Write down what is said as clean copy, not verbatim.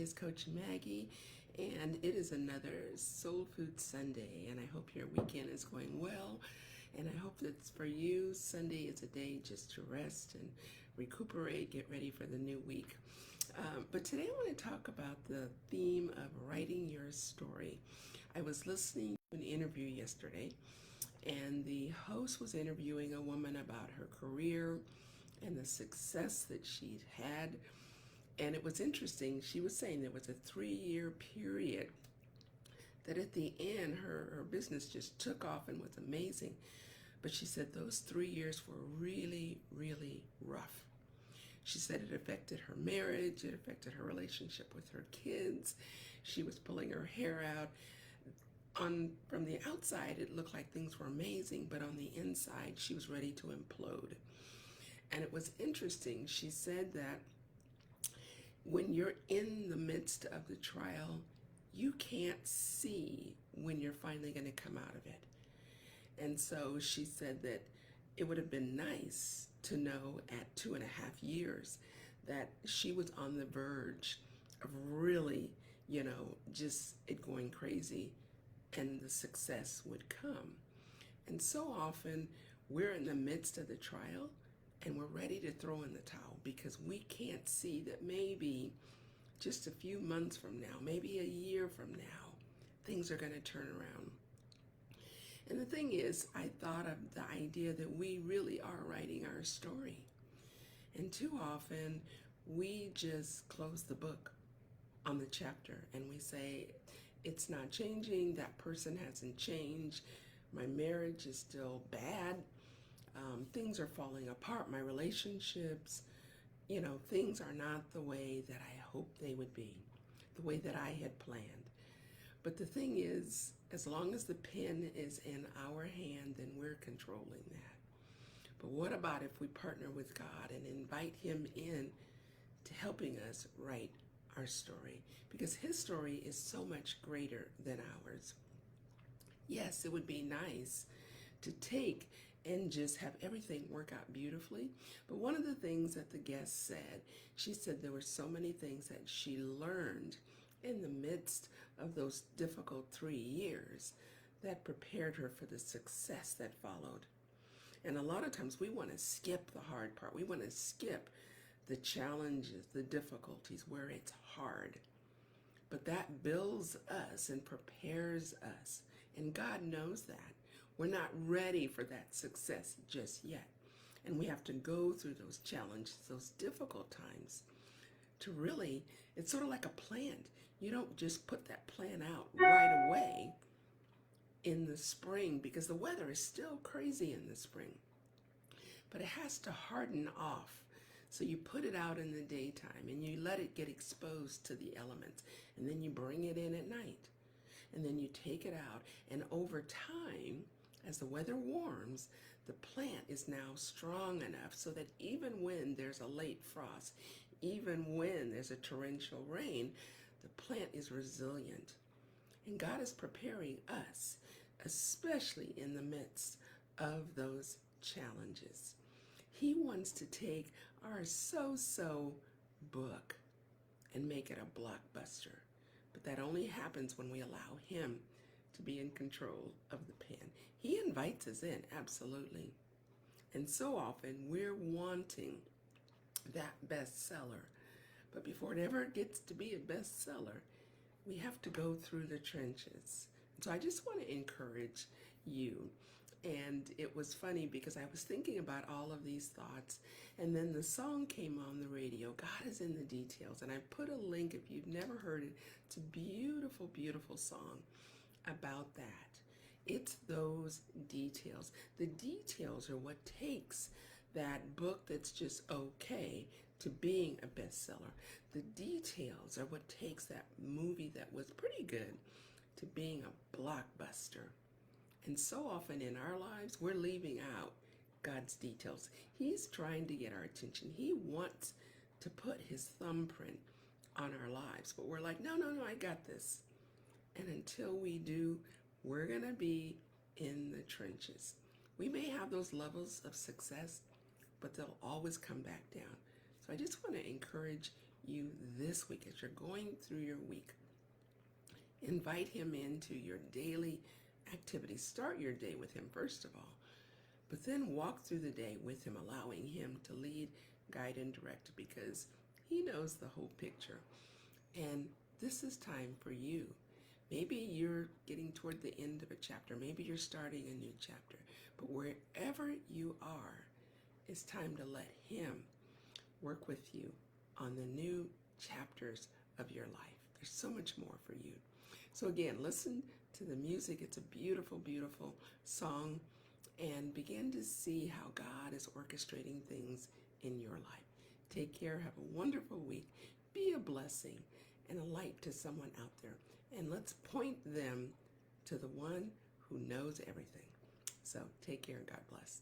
is Coach Maggie, and it is another Soul Food Sunday, and I hope your weekend is going well, and I hope that for you, Sunday is a day just to rest and recuperate, get ready for the new week. But today I want to talk about the theme of writing your story. I was listening to an interview yesterday, and the host was interviewing a woman about her career and the success that she'd had. And it was interesting. She was saying there was a 3-year period that at the end her business just took off and was amazing. But she said those 3 years were really, really rough. She said it affected her marriage, it affected her relationship with her kids. She was pulling her hair out. From the outside, it looked like things were amazing, but on the inside, she was ready to implode. And it was interesting. She said that when you're in the midst of the trial, you can't see when you're finally going to come out of it. And so she said that it would have been nice to know at 2.5 years that she was on the verge of really, just it going crazy, and the success would come. And so often we're in the midst of the trial and we're ready to throw in the towel because we can't see that maybe just a few months from now, maybe a year from now, things are going to turn around. And the thing is, I thought of the idea that we really are writing our story. And too often, we just close the book on the chapter and we say, it's not changing, that person hasn't changed, my marriage is still bad, things are falling apart, my relationships, things are not the way that I hoped they would be, the way that I had planned. But the thing is, as long as the pen is in our hand, then we're controlling that. But what about if we partner with God and invite Him in to helping us write our story? Because His story is so much greater than ours. Yes, it would be nice to take and just have everything work out beautifully. But one of the things that the guest said, she said there were so many things that she learned in the midst of those difficult 3 years that prepared her for the success that followed. And a lot of times we want to skip the hard part. We want to skip the challenges, the difficulties where it's hard. But that builds us and prepares us. And God knows that. We're not ready for that success just yet. And we have to go through those challenges, those difficult times to really, it's sort of like a plant. You don't just put that plant out right away in the spring because the weather is still crazy in the spring. But it has to harden off. So you put it out in the daytime and you let it get exposed to the elements, and then you bring it in at night, and then you take it out, and over time, as the weather warms, the plant is now strong enough so that even when there's a late frost, even when there's a torrential rain, the plant is resilient. And God is preparing us, especially in the midst of those challenges. He wants to take our so-so book and make it a blockbuster. But that only happens when we allow Him to be in control of the pen. He invites us in, absolutely. And so often we're wanting that bestseller. But before it ever gets to be a bestseller, we have to go through the trenches. And so I just want to encourage you. And it was funny because I was thinking about all of these thoughts, and then the song came on the radio, God is in the Details, and I put a link if you've never heard it. It's a beautiful, beautiful song about that. It's those details. The details are what takes that book that's just okay to being a bestseller. The details are what takes that movie that was pretty good to being a blockbuster. And so often in our lives, we're leaving out God's details. He's trying to get our attention. He wants to put His thumbprint on our lives. But we're like, no, I got this. And until we do, we're going to be in the trenches. We may have those levels of success, but they'll always come back down. So I just want to encourage you this week as you're going through your week. Invite him into your daily activities. Start your day with him, first of all, but then walk through the day with him, allowing him to lead, guide, and direct, because he knows the whole picture. And this is time for you. Maybe you're getting toward the end of a chapter. Maybe you're starting a new chapter. But wherever you are, it's time to let him work with you on the new chapters of your life. There's so much more for you. So again, listen to the music. It's a beautiful, beautiful song, and begin to see how God is orchestrating things in your life. Take care. Have a wonderful week. Be a blessing and a light to someone out there. And let's point them to the one who knows everything. So take care and God bless.